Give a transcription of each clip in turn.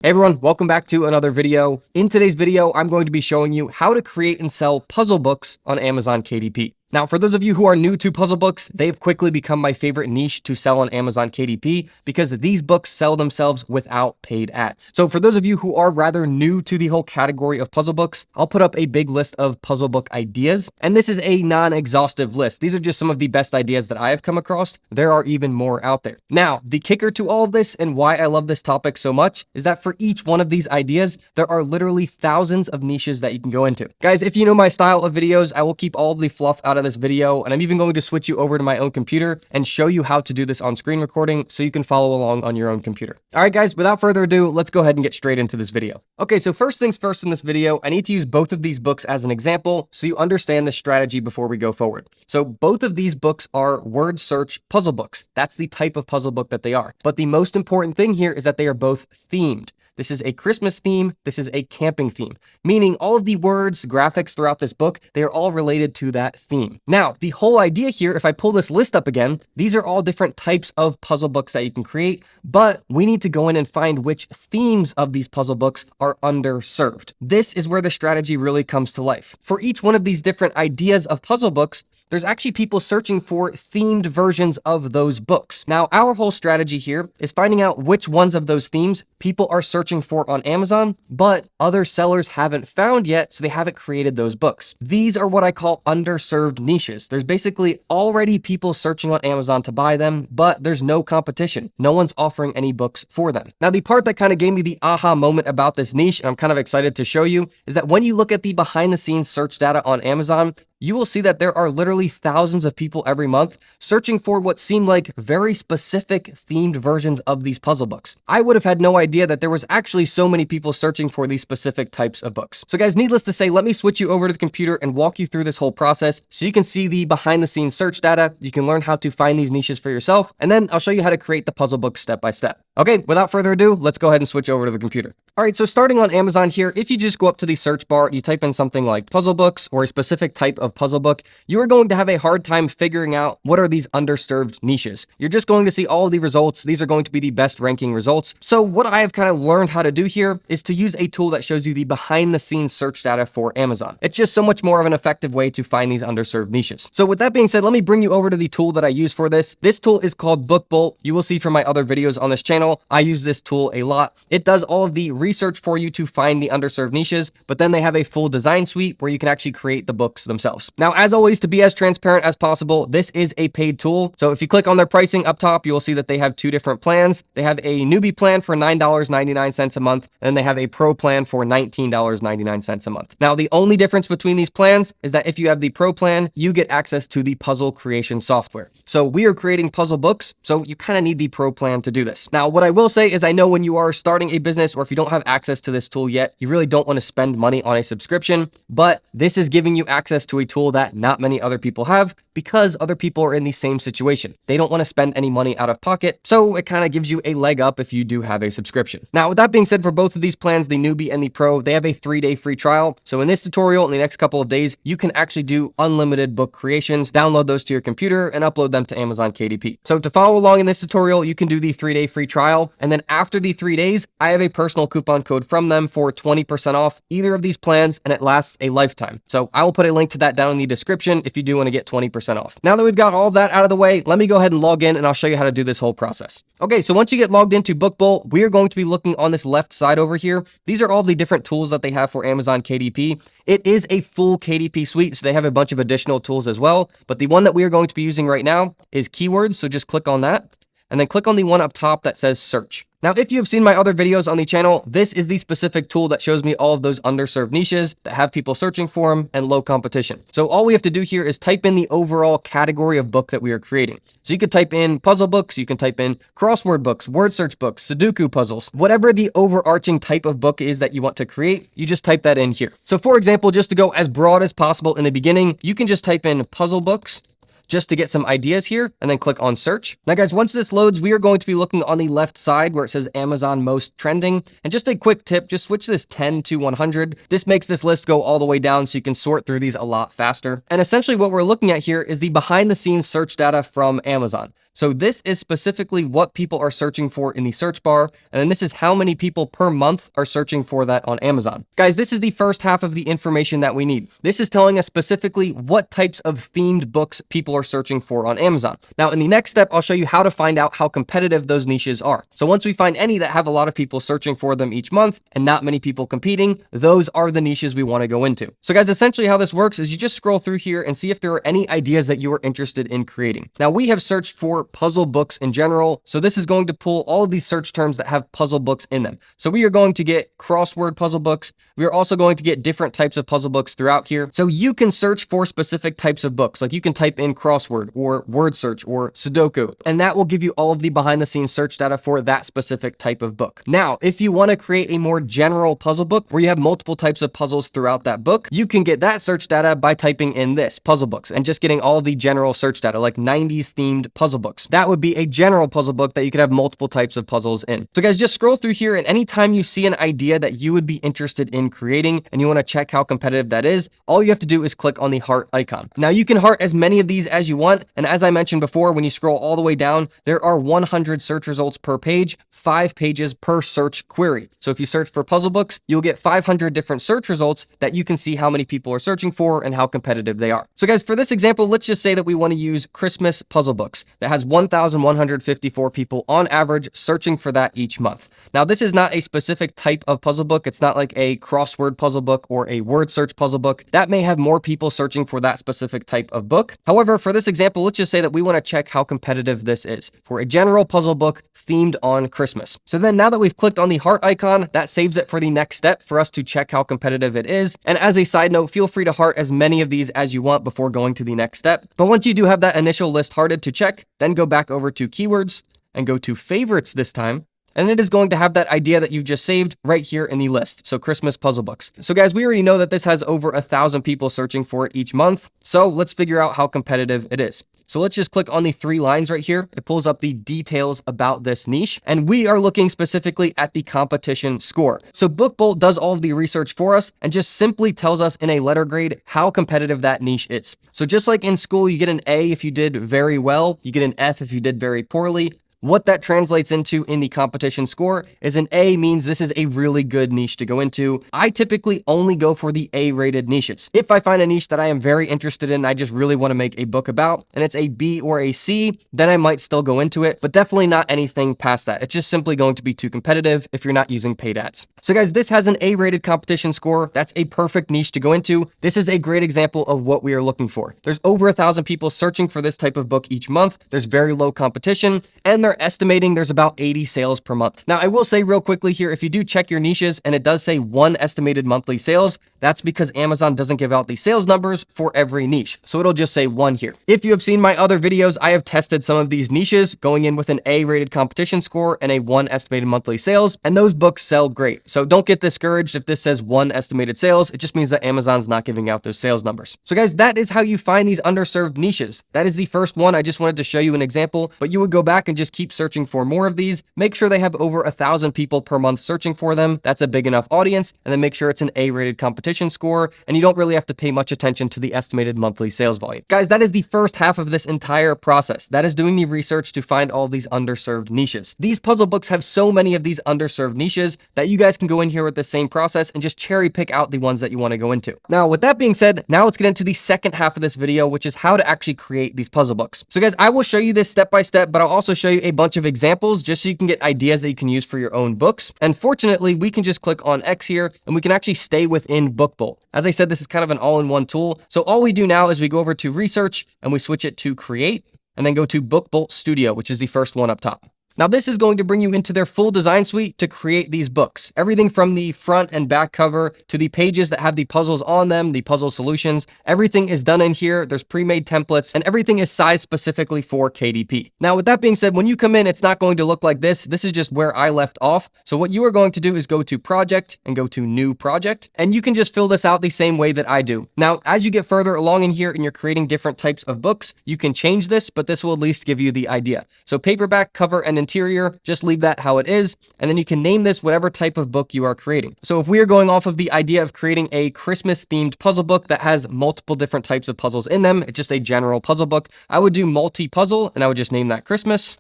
Hey everyone, welcome back to another video. In today's video, I'm going to be showing you how to create and sell puzzle books on Amazon KDP. Now, for those of you who are new to puzzle books, they've quickly become my favorite niche to sell on Amazon KDP because these books sell themselves without paid ads. So for those of you who are rather new to the whole category of puzzle books, I'll put up a big list of puzzle book ideas, and this is a non-exhaustive list. These are just some of the best ideas that I have come across. There are even more out there. Now, the kicker to all of this and why I love this topic so much is that for each one of these ideas, there are literally thousands of niches that you can go into. Guys, if you know my style of videos, I will keep all of the fluff out of this video, and I'm even going to switch you over to my own computer and show you how to do this on screen recording so you can follow along on your own computer. All right, guys, without further ado, let's go ahead and get straight into this video. Okay, so first things first in this video, I need to use both of these books as an example so you understand the strategy before we go forward. So both of these books are word search puzzle books. That's the type of puzzle book that they are. But the most important thing here is that they are both themed. This is a Christmas theme, this is a camping theme, meaning all of the words, graphics throughout this book, they are all related to that theme. Now, the whole idea here, if I pull this list up again, these are all different types of puzzle books that you can create, but we need to go in and find which themes of these puzzle books are underserved. This is where the strategy really comes to life. For each one of these different ideas of puzzle books, there's actually people searching for themed versions of those books. Now, our whole strategy here is finding out which ones of those themes people are searching for on Amazon, but other sellers haven't found yet, so they haven't created those books. These are what I call underserved niches. There's basically already people searching on Amazon to buy them, but there's no competition. No one's offering any books for them. Now, the part that kind of gave me the aha moment about this niche, and I'm kind of excited to show you, is that when you look at the behind the scenes search data on Amazon, you will see that there are literally thousands of people every month searching for what seem like very specific themed versions of these puzzle books. I would have had no idea that there was actually so many people searching for these specific types of books. So guys, needless to say, let me switch you over to the computer and walk you through this whole process so you can see the behind the scenes search data, you can learn how to find these niches for yourself, and then I'll show you how to create the puzzle book step by step. Okay, without further ado, let's go ahead and switch over to the computer. All right, so starting on Amazon here, if you just go up to the search bar, you type in something like puzzle books or a specific type of puzzle book, you are going to have a hard time figuring out what are these underserved niches. You're just going to see all of the results. These are going to be the best ranking results. So what I have kind of learned how to do here is to use a tool that shows you the behind the scenes search data for Amazon. It's just so much more of an effective way to find these underserved niches. So with that being said, let me bring you over to the tool that I use for this. This tool is called BookBolt. You will see from my other videos on this channel, I use this tool a lot. It does all of the research for you to find the underserved niches, but then they have a full design suite where you can actually create the books themselves. Now, as always, to be as transparent as possible, this is a paid tool. So if you click on their pricing up top, you will see that they have two different plans. They have a newbie plan for $9.99 a month, and then they have a pro plan for $19.99 a month. Now, the only difference between these plans is that if you have the pro plan, you get access to the puzzle creation software. So we are creating puzzle books, so you kind of need the pro plan to do this. Now, what I will say is I know when you are starting a business or if you don't have access to this tool yet, you really don't want to spend money on a subscription, but this is giving you access to a tool that not many other people have because other people are in the same situation. They don't want to spend any money out of pocket, so it kind of gives you a leg up if you do have a subscription. Now, with that being said, for both of these plans, the newbie and the pro, they have a 3-day free trial. So in this tutorial, in the next couple of days, you can actually do unlimited book creations, download those to your computer and upload them to Amazon KDP. So to follow along in this tutorial, you can do the 3-day free trial. And then after the 3 days, I have a personal coupon code from them for 20% off either of these plans, and it lasts a lifetime. So I will put a link to that down in the description if you do want to get 20% off. Now that we've got all of that out of the way, let me go ahead and log in and I'll show you how to do this whole process. Okay, so once you get logged into BookBolt, we are going to be looking on this left side over here. These are all the different tools that they have for Amazon KDP. It is a full KDP suite, so they have a bunch of additional tools as well. But the one that we are going to be using right now is keywords. So just click on that and then click on the one up top that says search. Now, if you have seen my other videos on the channel, this is the specific tool that shows me all of those underserved niches that have people searching for them and low competition. So all we have to do here is type in the overall category of book that we are creating. So you could type in puzzle books, you can type in crossword books, word search books, Sudoku puzzles, whatever the overarching type of book is that you want to create, you just type that in here. So for example, just to go as broad as possible in the beginning, you can just type in puzzle books just to get some ideas here, and then click on search. Now guys, once this loads, we are going to be looking on the left side where it says Amazon most trending. And just a quick tip, just switch this 10 to 100. This makes this list go all the way down so you can sort through these a lot faster. And essentially what we're looking at here is the behind the scenes search data from Amazon. So this is specifically what people are searching for in the search bar, and then this is how many people per month are searching for that on Amazon. Guys, this is the first half of the information that we need. This is telling us specifically what types of themed books people are searching for on Amazon. Now, in the next step, I'll show you how to find out how competitive those niches are. So once we find any that have a lot of people searching for them each month and not many people competing, those are the niches we want to go into. So guys, essentially how this works is you just scroll through here and see if there are any ideas that you are interested in creating. Now, we have searched for puzzle books in general, so this is going to pull all of these search terms that have puzzle books in them. So we are going to get crossword puzzle books. We are also going to get different types of puzzle books throughout here. So you can search for specific types of books, like you can type in crossword or word search or Sudoku, and that will give you all of the behind the scenes search data for that specific type of book. Now, if you want to create a more general puzzle book where you have multiple types of puzzles throughout that book, you can get that search data by typing in this puzzle books and just getting all of the general search data, like 90s themed puzzle books. That would be a general puzzle book that you could have multiple types of puzzles in. So guys, just scroll through here, and anytime you see an idea that you would be interested in creating and you want to check how competitive that is, all you have to do is click on the heart icon. Now, you can heart as many of these as you want, and as I mentioned before, when you scroll all the way down, there are 100 search results per page, 5 pages per search query. So if you search for puzzle books, you'll get 500 different search results that you can see how many people are searching for and how competitive they are. So guys, for this example, let's just say that we want to use Christmas puzzle books that has 1,154 people on average searching for that each month. Now, this is not a specific type of puzzle book. It's not like a crossword puzzle book or a word search puzzle book. That may have more people searching for that specific type of book. However, for this example, let's just say that we want to check how competitive this is for a general puzzle book themed on Christmas. So then now that we've clicked on the heart icon, that saves it for the next step for us to check how competitive it is. And as a side note, feel free to heart as many of these as you want before going to the next step. But once you do have that initial list hearted to check, then go back over to keywords and go to favorites this time. And it is going to have that idea that you just saved right here in the list. So Christmas puzzle books. So guys, we already know that this has over 1,000 people searching for it each month. So let's figure out how competitive it is. So let's just click on the 3 lines right here. It pulls up the details about this niche, and we are looking specifically at the competition score. So BookBolt does all of the research for us and just simply tells us in a letter grade how competitive that niche is. So just like in school, you get an A if you did very well, you get an F if you did very poorly. What that translates into in the competition score is an A means this is a really good niche to go into. I typically only go for the A-rated niches. If I find a niche that I am very interested in, I just really want to make a book about, and it's a B or a C, then I might still go into it, but definitely not anything past that. It's just simply going to be too competitive if you're not using paid ads. So guys, this has an A-rated competition score. That's a perfect niche to go into. This is a great example of what we are looking for. There's over 1,000 people searching for this type of book each month. There's very low competition, and they're estimating there's about 80 sales per month. Now, I will say real quickly here, if you do check your niches and it does say 1 estimated monthly sales, that's because Amazon doesn't give out the sales numbers for every niche. So it'll just say 1 here. If you have seen my other videos, I have tested some of these niches going in with an A-rated competition score and a 1 estimated monthly sales, and those books sell great. So don't get discouraged if this says 1 estimated sales. It just means that Amazon's not giving out those sales numbers. So guys, that is how you find these underserved niches. That is the first one. I just wanted to show you an example, but you would go back and just keep searching for more of these. Make sure they have over 1,000 people per month searching for them. That's a big enough audience. And then make sure it's an A-rated competition score, and you don't really have to pay much attention to the estimated monthly sales volume. Guys, that is the first half of this entire process. That is doing the research to find all these underserved niches. These puzzle books have so many of these underserved niches that you guys can go in here with the same process and just cherry pick out the ones that you want to go into. Now, with that being said, now let's get into the second half of this video, which is how to actually create these puzzle books. So guys, I will show you this step by step, but I'll also show you a bunch of examples just so you can get ideas that you can use for your own books. And fortunately, we can just click on X here and we can actually stay within BookBolt. As I said, this is kind of an all-in-one tool. So all we do now is we go over to research and we switch it to create and then go to BookBolt Studio, which is the first one up top. Now, this is going to bring you into their full design suite to create these books. Everything from the front and back cover to the pages that have the puzzles on them, the puzzle solutions, everything is done in here. There's pre-made templates and everything is sized specifically for KDP. Now, with that being said, when you come in, it's not going to look like this. This is just where I left off. So what you are going to do is go to project and go to new project, and you can just fill this out the same way that I do. Now, as you get further along in here and you're creating different types of books, you can change this, but this will at least give you the idea. So paperback, cover, and interior, just leave that how it is. And then you can name this whatever type of book you are creating. So if we are going off of the idea of creating a Christmas themed puzzle book that has multiple different types of puzzles in them, it's just a general puzzle book, I would do multi-puzzle and I would just name that Christmas.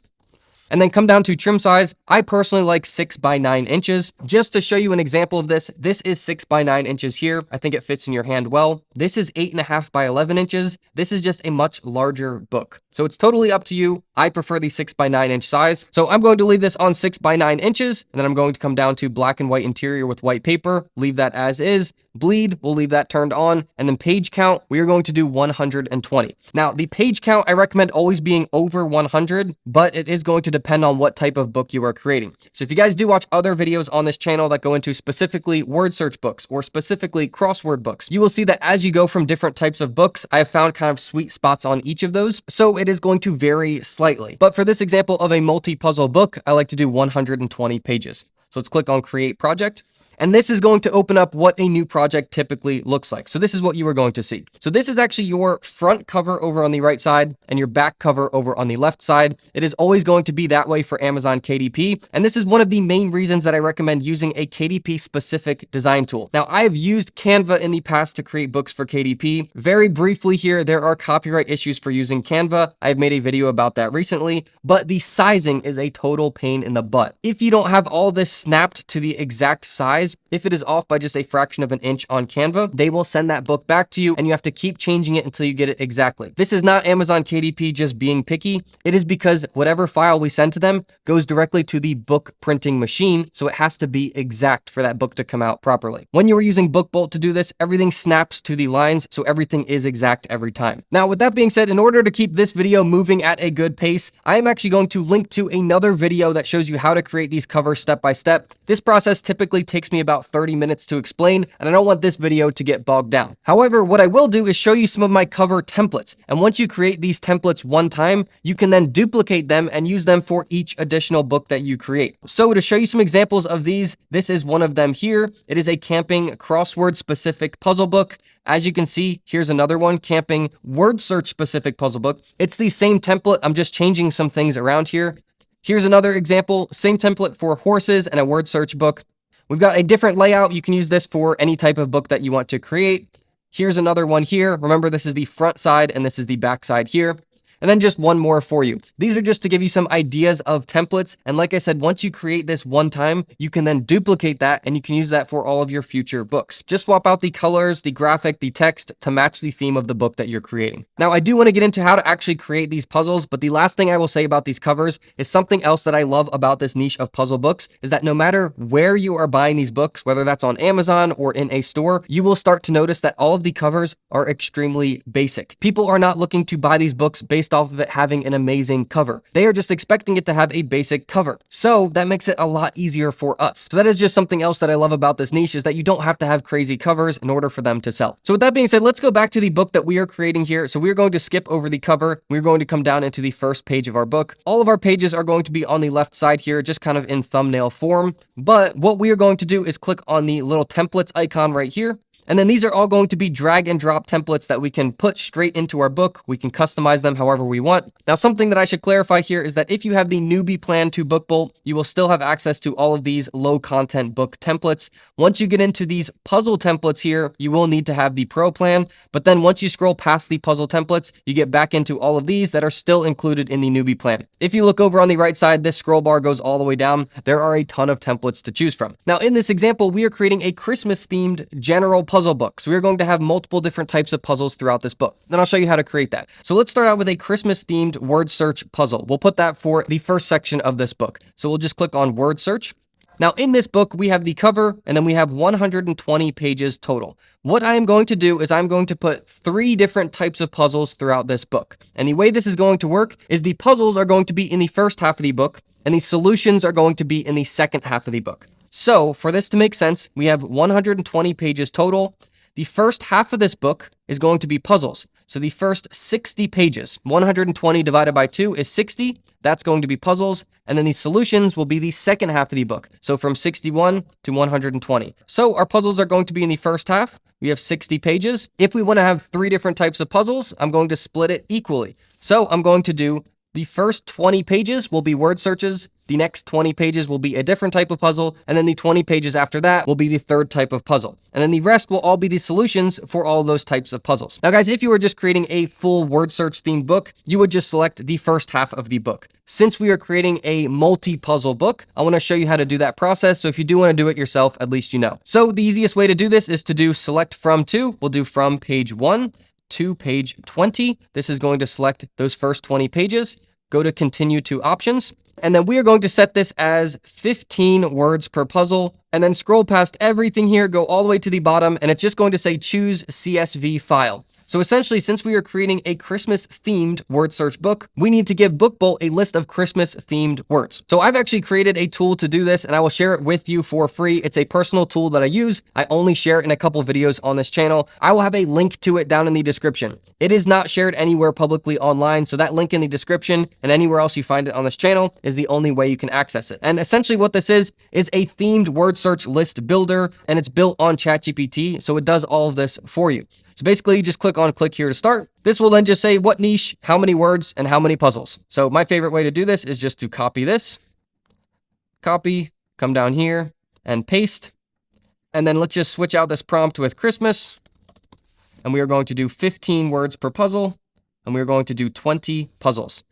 And then come down to trim size. I personally like 6 by 9 inches. Just to show you an example of this, this is 6 by 9 inches here. I think it fits in your hand well. This is 8.5 by 11 inches. This is just a much larger book. So it's totally up to you. I prefer the 6 by 9 inch size. So I'm going to leave this on 6 by 9 inches. And then I'm going to come down to black and white interior with white paper. Leave that as is. Bleed, we'll leave that turned on. And then page count, we are going to do 120. Now the page count, I recommend always being over 100, but it is going to depend on what type of book you are creating. So if you guys do watch other videos on this channel that go into specifically word search books or specifically crossword books, you will see that as you go from different types of books, I have found kind of sweet spots on each of those. So it is going to vary slightly. But for this example of a multi-puzzle book, I like to do 120 pages. So let's click on Create Project. And this is going to open up what a new project typically looks like. So this is what you are going to see. So this is actually your front cover over on the right side and your back cover over on the left side. It is always going to be that way for Amazon KDP. And this is one of the main reasons that I recommend using a KDP specific design tool. Now, I have used Canva in the past to create books for KDP. Very briefly here, there are copyright issues for using Canva. I have made a video about that recently, but the sizing is a total pain in the butt. If you don't have all this snapped to the exact size, if it is off by just a fraction of an inch on Canva, they will send that book back to you and you have to keep changing it until you get it exactly. This is not Amazon KDP just being picky. It is because whatever file we send to them goes directly to the book printing machine, so it has to be exact for that book to come out properly. When you are using BookBolt to do this, everything snaps to the lines, so everything is exact every time. Now, with that being said, in order to keep this video moving at a good pace, I am actually going to link to another video that shows you how to create these covers step by step. This process typically takes me about 30 minutes to explain, and I don't want this video to get bogged down. However, what I will do is show you some of my cover templates. And once you create these templates one time, you can then duplicate them and use them for each additional book that you create. So to show you some examples of these, this is one of them here. It is a camping crossword specific puzzle book. As you can see, here's another one, camping word search specific puzzle book. It's the same template. I'm just changing some things around here. Here's another example, same template for horses and a word search book. We've got a different layout. You can use this for any type of book that you want to create. Here's another one here. Remember, this is the front side and this is the back side here. And then just one more for you. These are just to give you some ideas of templates. And like I said, once you create this one time, you can then duplicate that and you can use that for all of your future books. Just swap out the colors, the graphic, the text to match the theme of the book that you're creating. Now, I do want to get into how to actually create these puzzles, but the last thing I will say about these covers is something else that I love about this niche of puzzle books is that no matter where you are buying these books, whether that's on Amazon or in a store, you will start to notice that all of the covers are extremely basic. People are not looking to buy these books based off of it having an amazing cover. They are just expecting it to have a basic cover. So that makes it a lot easier for us. So that is just something else that I love about this niche is that you don't have to have crazy covers in order for them to sell. So with that being said, let's go back to the book that we are creating here. So we're going to skip over the cover. We're going to come down into the first page of our book. All of our pages are going to be on the left side here, just kind of in thumbnail form. But what we are going to do is click on the little templates icon right here. And then these are all going to be drag and drop templates that we can put straight into our book. We can customize them however we want. Now, something that I should clarify here is that if you have the newbie plan to BookBolt, you will still have access to all of these low content book templates. Once you get into these puzzle templates here, you will need to have the pro plan. But then once you scroll past the puzzle templates, you get back into all of these that are still included in the newbie plan. If you look over on the right side, this scroll bar goes all the way down. There are a ton of templates to choose from. Now, in this example, we are creating a Christmas themed general puzzle book. So we're going to have multiple different types of puzzles throughout this book. Then I'll show you how to create that. So let's start out with a Christmas themed word search puzzle. We'll put that for the first section of this book. So we'll just click on word search. Now in this book, we have the cover and then we have 120 pages total. What I am going to do is I'm going to put 3 different types of puzzles throughout this book. And the way this is going to work is the puzzles are going to be in the first half of the book and the solutions are going to be in the second half of the book. So for this to make sense, we have 120 pages total. The first half of this book is going to be puzzles. So the first 60 pages, 120 divided by 2 is 60. That's going to be puzzles. And then the solutions will be the second half of the book. So from 61 to 120. So our puzzles are going to be in the first half. We have 60 pages. If we want to have 3 different types of puzzles, I'm going to split it equally. So I'm going to do the first 20 pages will be word searches. The next 20 pages will be a different type of puzzle, and then the 20 pages after that will be the third type of puzzle. And then the rest will all be the solutions for all those types of puzzles. Now guys, if you were just creating a full word search themed book, you would just select the first half of the book. Since we are creating a multi-puzzle book, I want to show you how to do that process. So if you do want to do it yourself, at least you know. So the easiest way to do this is to do select from to. We'll do from page 1 to page 20. This is going to select those first 20 pages. Go to continue to options. And then we are going to set this as 15 words per puzzle, and then scroll past everything here, go all the way to the bottom, and it's just going to say choose CSV file. So essentially, since we are creating a Christmas themed word search book, we need to give BookBolt a list of Christmas themed words. So I've actually created a tool to do this, and I will share it with you for free. It's a personal tool that I use. I only share it in a couple videos on this channel. I will have a link to it down in the description. It is not shared anywhere publicly online, so that link in the description and anywhere else you find it on this channel is the only way you can access it. And essentially what this is a themed word search list builder, and it's built on ChatGPT, so it does all of this for you. So basically, you just click here to start. This will then just say what niche, how many words, and how many puzzles. So my favorite way to do this is just to copy this, copy, come down here, and paste. And then let's just switch out this prompt with Christmas. And we are going to do 15 words per puzzle, and we are going to do 20 puzzles.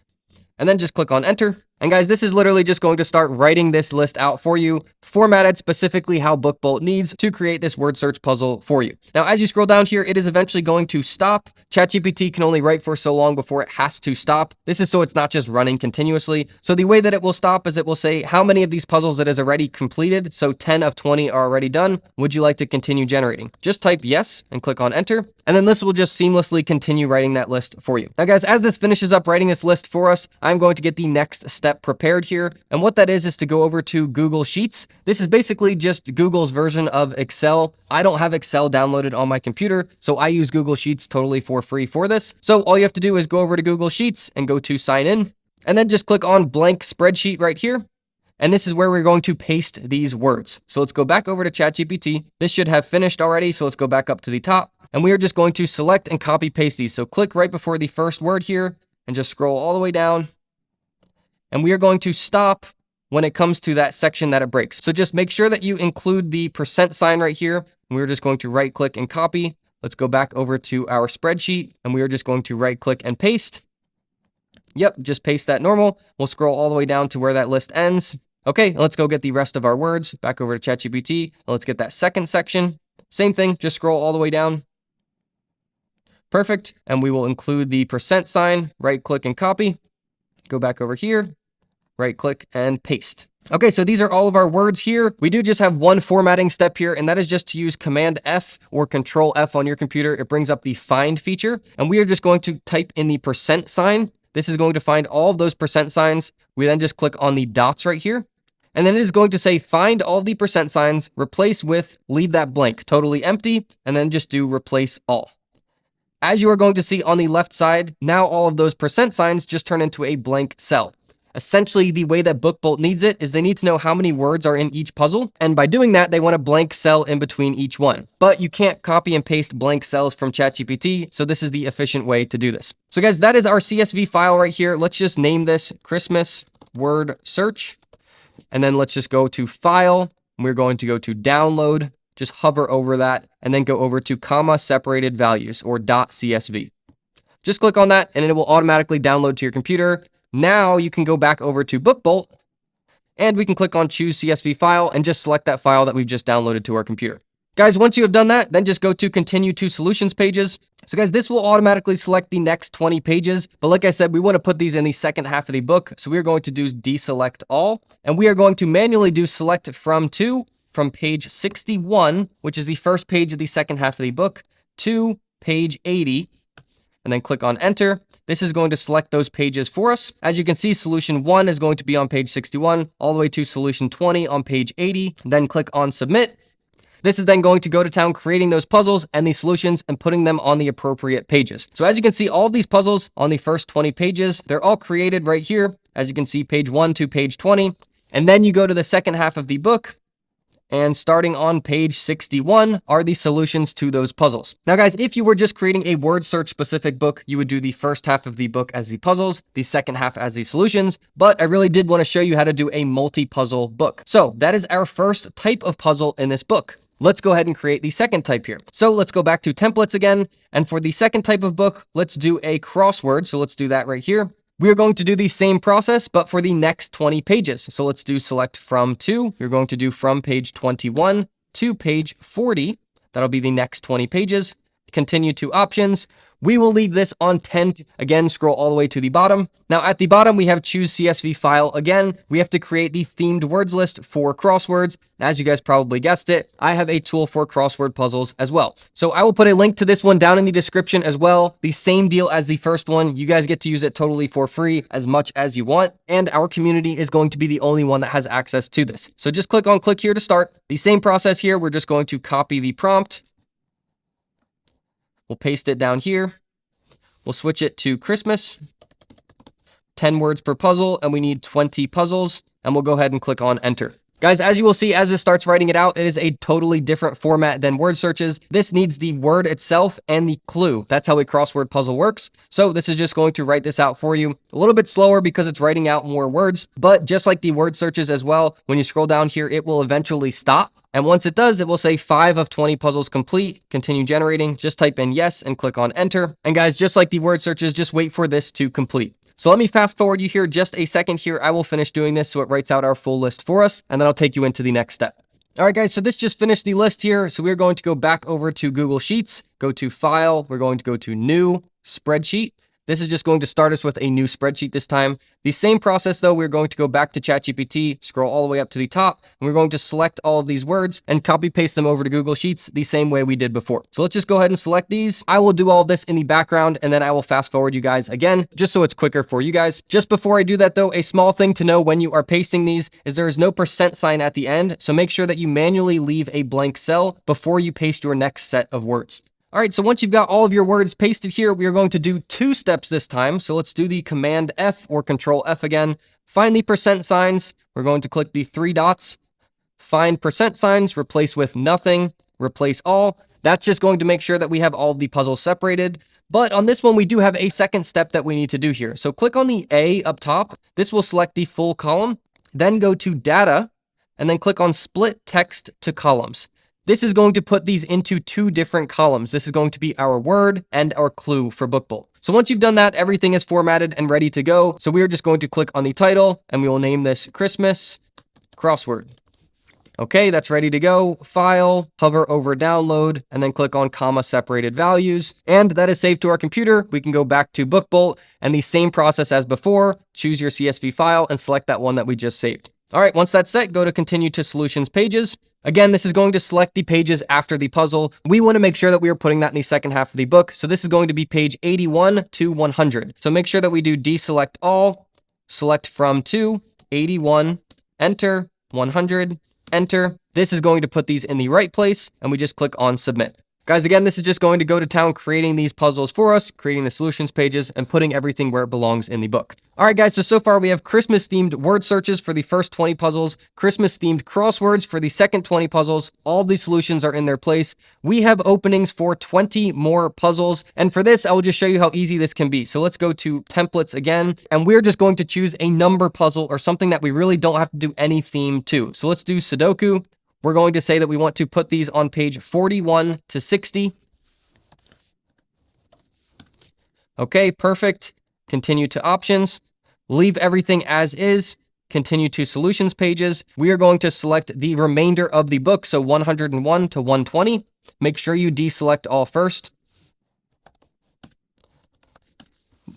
And then just click on enter. And guys, this is literally just going to start writing this list out for you, formatted specifically how BookBolt needs to create this word search puzzle for you. Now, as you scroll down here, it is eventually going to stop. ChatGPT can only write for so long before it has to stop. This is so it's not just running continuously. So the way that it will stop is it will say how many of these puzzles it has already completed. So 10 of 20 are already done. Would you like to continue generating? Just type yes and click on enter. And then this will just seamlessly continue writing that list for you. Now guys, as this finishes up writing this list for us, I'm going to get the next step prepared here. And what that is to go over to Google Sheets. This is basically just Google's version of Excel. I don't have Excel downloaded on my computer, so I use Google Sheets totally for free for this. So all you have to do is go over to Google Sheets and go to sign in, and then just click on blank spreadsheet right here. And this is where we're going to paste these words. So let's go back over to ChatGPT. This should have finished already, so let's go back up to the top. And we are just going to select and copy paste these. So click right before the first word here and just scroll all the way down. And we are going to stop when it comes to that section that it breaks. So just make sure that you include the % right here. And we're just going to right click and copy. Let's go back over to our spreadsheet, and we are just going to right click and paste. Yep, just paste that normal. We'll scroll all the way down to where that list ends. Okay, let's go get the rest of our words. Back over to ChatGPT. And let's get that second section. Same thing, just scroll all the way down. Perfect. And we will include the %, right click and copy. Go back over here, right click and paste. Okay, so these are all of our words here. We do just have one formatting step here, and that is just to use Command F or Control F on your computer. It brings up the find feature, and we are just going to type in the %. This is going to find all of those %. We then just click on the dots right here. And then it is going to say find all of the %, replace with, leave that blank, totally empty, and then just do replace all. As you are going to see on the left side, now all of those % just turn into a blank cell. Essentially, the way that BookBolt needs it is they need to know how many words are in each puzzle, and by doing that, they want a blank cell in between each one. But you can't copy and paste blank cells from ChatGPT, so this is the efficient way to do this. So guys, that is our CSV file right here. Let's just name this Christmas Word Search, and then let's just go to File, and we're going to go to Download. Just hover over that and then go over to comma separated values or .csv. Just click on that and it will automatically download to your computer. Now you can go back over to BookBolt and we can click on choose CSV file and just select that file that we've just downloaded to our computer. Guys, once you have done that, then just go to continue to solutions pages. So guys, this will automatically select the next 20 pages. But like I said, we want to put these in the second half of the book. So we are going to do deselect all, and we are going to manually do select from to, from page 61, which is the first page of the second half of the book, to page 80, and then click on enter. This is going to select those pages for us. As you can see, solution 1 is going to be on page 61, all the way to solution 20 on page 80, then click on submit. This is then going to go to town creating those puzzles and the solutions and putting them on the appropriate pages. So as you can see, all of these puzzles on the first 20 pages, they're all created right here. As you can see, page 1 to page 20. And then you go to the second half of the book, And starting on page 61 are the solutions to those puzzles. Now guys, if you were just creating a word search specific book, you would do the first half of the book as the puzzles, the second half as the solutions, but I really did want to show you how to do a multi-puzzle book. So that is our first type of puzzle in this book. Let's go ahead and create the second type here. So let's go back to templates again. And for the second type of book, let's do a crossword. So let's do that right here. We are going to do the same process, but for the next 20 pages. So let's do select from to. You're going to do from page 21 to page 40. That'll be the next 20 pages. Continue to options. We will leave this on 10. Again, scroll all the way to the bottom. Now at the bottom, we have choose CSV file. Again, we have to create the themed words list for crosswords. As you guys probably guessed it, I have a tool for crossword puzzles as well. So I will put a link to this one down in the description as well. The same deal as the first one. You guys get to use it totally for free as much as you want. And our community is going to be the only one that has access to this. So just click here to start. The same process here. We're just going to copy the prompt. We'll paste it down here. We'll switch it to Christmas, 10 words per puzzle, and we need 20 puzzles, and we'll go ahead and click on enter. Guys, as you will see, as it starts writing it out, it is a totally different format than word searches. This needs the word itself and the clue. That's how a crossword puzzle works. So this is just going to write this out for you a little bit slower because it's writing out more words, but just like the word searches as well, when you scroll down here, it will eventually stop. And once it does, it will say 5 of 20 puzzles complete, continue generating, just type in yes and click on enter. And guys, just like the word searches, just wait for this to complete. So let me fast forward you here just a second here. I will finish doing this so it writes out our full list for us, and then I'll take you into the next step. All right, guys, so this just finished the list here. So we're going to go back over to Google Sheets, go to File, we're going to go to New, Spreadsheet. This is just going to start us with a new spreadsheet this time. The same process though, we're going to go back to ChatGPT, scroll all the way up to the top, and we're going to select all of these words and copy paste them over to Google Sheets the same way we did before. So let's just go ahead and select these. I will do all of this in the background and then I will fast forward you guys again, just so it's quicker for you guys. Just before I do that though, a small thing to know when you are pasting these is there is no % at the end. So make sure that you manually leave a blank cell before you paste your next set of words. All right, so once you've got all of your words pasted here, we are going to do 2 steps this time. So let's do the Command F or Control F again. Find the %. We're going to click the 3 dots. Find %, replace with nothing, replace all. That's just going to make sure that we have all of the puzzles separated. But on this one, we do have a second step that we need to do here. So click on the A up top. This will select the full column. Then go to Data, and then click on Split Text to Columns. This is going to put these into 2 different columns. This is going to be our word and our clue for Book Bolt. So once you've done that, everything is formatted and ready to go. So we are just going to click on the title and we will name this Christmas Crossword. Okay, that's ready to go. File, hover over download, and then click on comma separated values. And that is saved to our computer. We can go back to Book Bolt and the same process as before, choose your CSV file and select that one that we just saved. All right, once that's set, go to continue to solutions pages. Again, this is going to select the pages after the puzzle. We want to make sure that we are putting that in the second half of the book. So this is going to be page 81 to 100. So make sure that we do deselect all, select from to, 81, enter, 100, enter. This is going to put these in the right place and we just click on submit. Guys, again, this is just going to go to town creating these puzzles for us, creating the solutions pages, and putting everything where it belongs in the book. All right, guys, so far we have Christmas-themed word searches for the first 20 puzzles, Christmas-themed crosswords for the second 20 puzzles. All the solutions are in their place. We have openings for 20 more puzzles, and for this, I will just show you how easy this can be. So let's go to templates again, and we're just going to choose a number puzzle or something that we really don't have to do any theme to. So let's do Sudoku. We're going to say that we want to put these on page 41 to 60. Okay, perfect. Continue to options. Leave everything as is. Continue to solutions pages. We are going to select the remainder of the book, so 101 to 120. Make sure you deselect all first.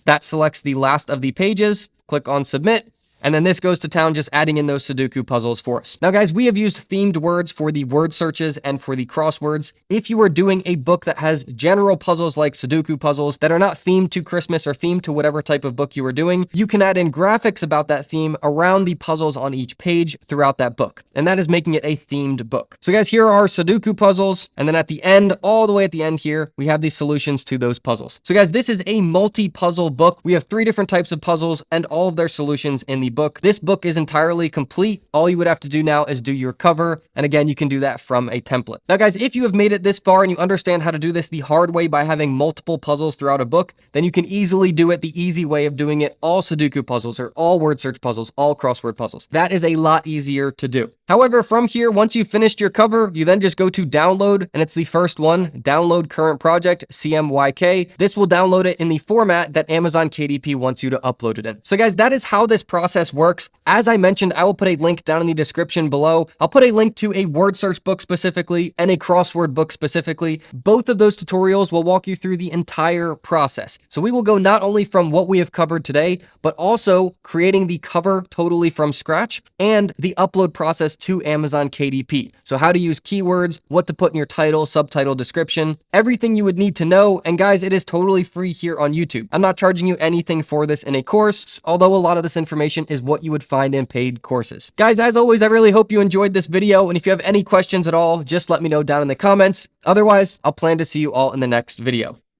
That selects the last of the pages. Click on submit. And then this goes to town just adding in those Sudoku puzzles for us. Now, guys, we have used themed words for the word searches and for the crosswords. If you are doing a book that has general puzzles like Sudoku puzzles that are not themed to Christmas or themed to whatever type of book you are doing, you can add in graphics about that theme around the puzzles on each page throughout that book. And that is making it a themed book. So guys, here are our Sudoku puzzles. And then at the end, all the way at the end here, we have the solutions to those puzzles. So guys, this is a multi-puzzle book. We have 3 different types of puzzles and all of their solutions in the book. This book is entirely complete. All you would have to do now is do your cover. And again, you can do that from a template. Now guys, if you have made it this far and you understand how to do this the hard way by having multiple puzzles throughout a book, then you can easily do it the easy way of doing it, all Sudoku puzzles or all word search puzzles, all crossword puzzles. That is a lot easier to do. However, from here, once you've finished your cover, you then just go to download, and it's the first one, download current project, CMYK. This will download it in the format that Amazon KDP wants you to upload it in. So guys, that is how this process works. As I mentioned, I will put a link down in the description below. I'll put a link to a word search book specifically and a crossword book specifically. Both of those tutorials will walk you through the entire process. So we will go not only from what we have covered today, but also creating the cover totally from scratch and the upload process to Amazon KDP. So how to use keywords, what to put in your title, subtitle, description, everything you would need to know. And guys, it is totally free here on YouTube. I'm not charging you anything for this in a course, although a lot of this information is what you would find in paid courses. Guys, as always, I really hope you enjoyed this video. And if you have any questions at all, just let me know down in the comments. Otherwise, I'll plan to see you all in the next video.